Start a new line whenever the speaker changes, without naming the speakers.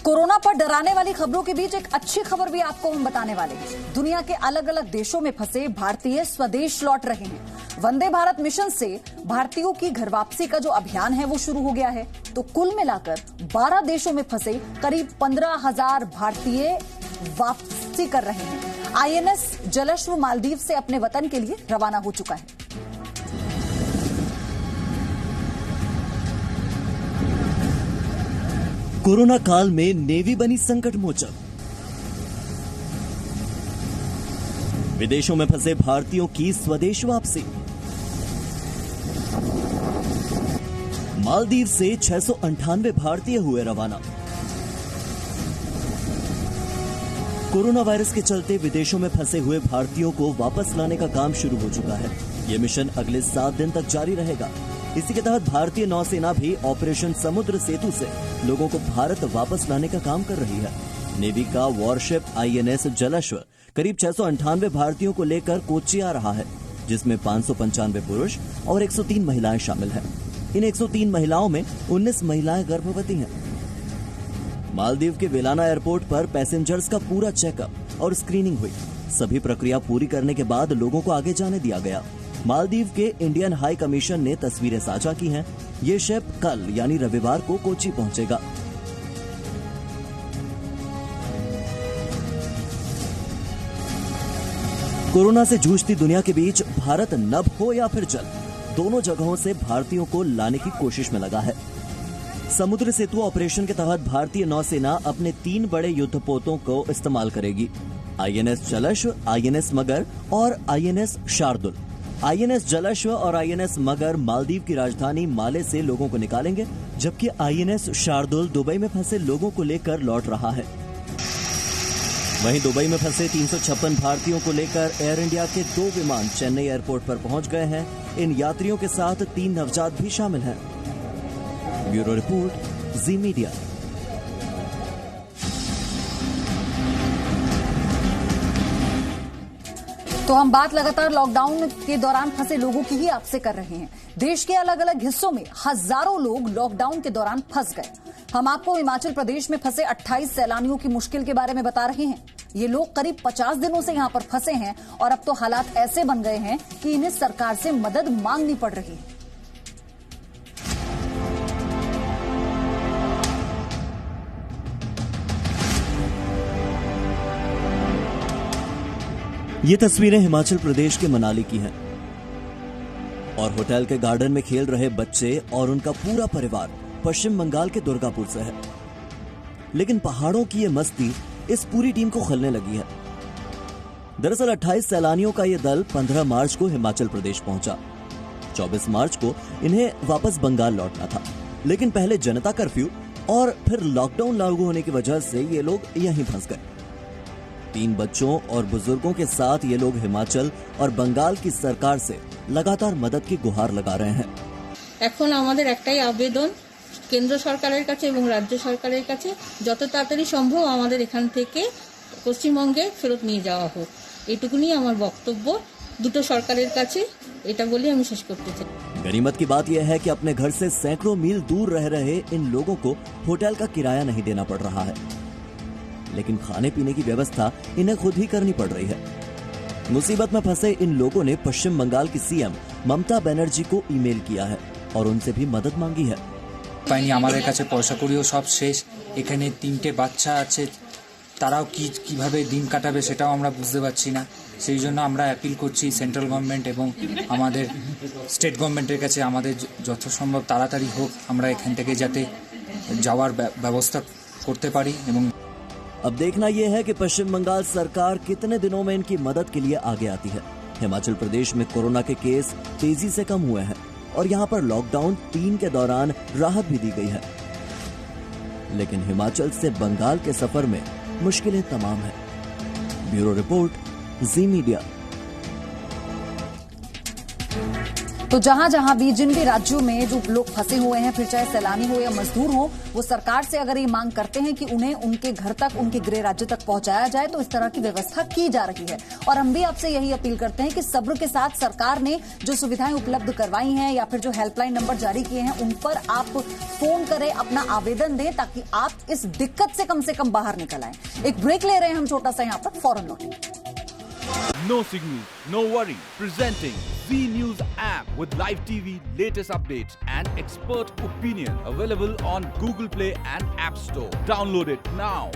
Corona पर डराने वाली खबरों के बीच एक अच्छी खबर भी आपको हम बताने वाले हैं। दुनिया के अलग अलग देशों में फंसे भारतीय स्वदेश लौट रहे हैं। वंदे भारत मिशन से भारतीयों की घर वापसी का जो अभियान है वो शुरू हो गया है। तो कुल मिलाकर 12 देशों में फंसे करीब 15,000 भारतीय वापसी कर रहे हैं। आईएनएस जलश्व मालदीव से अपने वतन के लिए रवाना हो चुका है।
कोरोना काल में नेवी बनी संकट मोचक। विदेशों में फंसे भारतीयों की स्वदेश वापसी। मालदीव से 698 भारतीय हुए रवाना। कोरोना वायरस के चलते विदेशों में फंसे हुए भारतीयों को वापस लाने का काम शुरू हो चुका है। यह मिशन अगले 7 दिन तक जारी रहेगा। इसी के तहत भारतीय नौसेना भी ऑपरेशन समुद्र सेतु से लोगों को भारत वापस लाने का काम कर रही है। नेवी का वॉरशिप आईएनएस जलश्व करीब 698 भारतीयों को लेकर कोच्चि आ रहा है, जिसमें 595 पुरुष और 103 महिलाएं शामिल हैं। इन 103 महिलाओं में 19 महिलाएं गर्भवती हैं। मालदीव के वेलाना एयरपोर्ट पर पैसेंजर्स का पूरा चेकअप और स्क्रीनिंग हुई। सभी प्रक्रिया पूरी करने के बाद लोगों को आगे जाने दिया गया। मालदीव के इंडियन हाई कमीशन ने तस्वीरें साझा की हैं। ये शिप कल यानी रविवार को कोच्चि पहुंचेगा। कोरोना से जूझती दुनिया के बीच भारत नभ हो या फिर जल, दोनों जगहों से भारतीयों को लाने की कोशिश में लगा है। समुद्र सेतु ऑपरेशन के तहत भारतीय नौसेना अपने 3 बड़े युद्धपोतों को इस्तेमाल करेगी। आईएनएस जलश्व, आईएनएस मगर और आईएनएस शार्दुल। आईएनएस जलश्व और आईएनएस मगर मालदीव की राजधानी माले से लोगों को निकालेंगे, जबकि आईएनएस शार्दुल दुबई में फंसे लोगों को लेकर लौट रहा है। वहीं दुबई में फंसे 356 भारतीयों को लेकर एयर इंडिया के 2 विमान चेन्नई एयरपोर्ट पर पहुंच गए हैं। इन यात्रियों के साथ 3 नवजात भी शामिल हैं। ब्यूरो रिपोर्ट, जी मीडिया।
तो हम बात लगातार लॉकडाउन के दौरान फंसे लोगों की ही आपसे कर रहे हैं। देश के अलग अलग हिस्सों में हजारों लोग लॉकडाउन के दौरान फंस गए। हम आपको हिमाचल प्रदेश में फंसे 28 सैलानियों की मुश्किल के बारे में बता रहे हैं। ये लोग करीब 50 दिनों से यहां पर फंसे हैं और अब तो हालात ऐसे बन गए हैं कि इन्हें सरकार से मदद मांगनी पड़ रही है।
ये तस्वीरें हिमाचल प्रदेश के मनाली की हैं और होटल के गार्डन में खेल रहे बच्चे और उनका पूरा परिवार पश्चिम बंगाल के दुर्गापुर से है। लेकिन पहाड़ों की ये मस्ती इस पूरी टीम को खलने लगी है। दरअसल 28 सैलानियों का ये दल 15 मार्च को हिमाचल प्रदेश पहुंचा। 24 मार्च को इन्हें वापस बंगाल लौटना था, लेकिन पहले जनता कर्फ्यू और फिर लॉकडाउन लागू होने की वजह से ये लोग यहीं फंस गए। 3 बच्चों और बुजुर्गों के साथ ये लोग हिमाचल और बंगाल की सरकार से लगातार मदद की गुहार लगा रहे हैं।
এখন আমাদের একটাই আবেদন কেন্দ্র সরকারের কাছে এবং রাজ্য সরকারের কাছে যত তাড়াতাড়ি সম্ভব আমাদের এখান থেকে পশ্চিমবঙ্গে ফেরত নিয়ে যাওয়া হোক। এটুকুনি আমার বক্তব্য দুটো সরকারের কাছে, এটা বলে আমি শেষ করতে চাই।
गनीमत की बात यह है कि अपने घर से सैकड़ों मील दूर रह रहे इन लोगों को होटल का किराया नहीं देना पड़ रहा है, लेकिन खाने पीने की व्यवस्था इन्हें खुद ही करनी पड़ रही है। मुसीबत में फंसे इन लोगों ने पश्चिम बंगाल की सीएम ममता बनर्जी को ईमेल किया है और उनसे भी मदद मांगी है।
পাইনি, আমাদের কাছে পয়সা কড়িও সব শেষ। এখানে 3টে বাচ্চা আছে, তারাও কিভাবে দিন কাটাবে সেটাও আমরা বুঝতে পারছি না। সেই জন্য আমরা অ্যাপিল করছি সেন্ট্রাল গভর্নমেন্ট এবং আমাদের স্টেট গভর্নমেন্টের কাছে আমাদের যথাসম্ভব তাড়াতাড়ি হোক, আমরা এখান থেকে যাতে যাওয়ার ব্যবস্থা করতে পারি। এবং
अब देखना यह है कि पश्चिम बंगाल सरकार कितने दिनों में इनकी मदद के लिए आगे आती है। हिमाचल प्रदेश में कोरोना के केस तेजी से कम हुए हैं और यहाँ पर लॉकडाउन 3 के दौरान राहत भी दी गई है, लेकिन हिमाचल से बंगाल के सफर में मुश्किलें तमाम है। ब्यूरो रिपोर्ट, जी मीडिया।
तो जहां जहां भी जिन भी राज्यों में जो लोग फंसे हुए हैं, फिर चाहे सैलानी हो या मजदूर हो, वो सरकार से अगर ये मांग करते हैं कि उन्हें उनके घर तक, उनके गृह राज्य तक पहुंचाया जाए, तो इस तरह की व्यवस्था की जा रही है। और हम भी आपसे यही अपील करते हैं कि सब्र के साथ सरकार ने जो सुविधाएं उपलब्ध करवाई हैं या फिर जो हेल्पलाइन नंबर जारी किए हैं, उन पर आप फोन करें, अपना आवेदन दें, ताकि आप इस दिक्कत से कम बाहर निकल आए। एक ब्रेक ले रहे हैं हम छोटा सा, यहां पर फौरन लौटेंगे।
No signal, no worry. Presenting Z News app with live TV, latest updates and expert opinion. Available on Google Play and App Store. Download it now.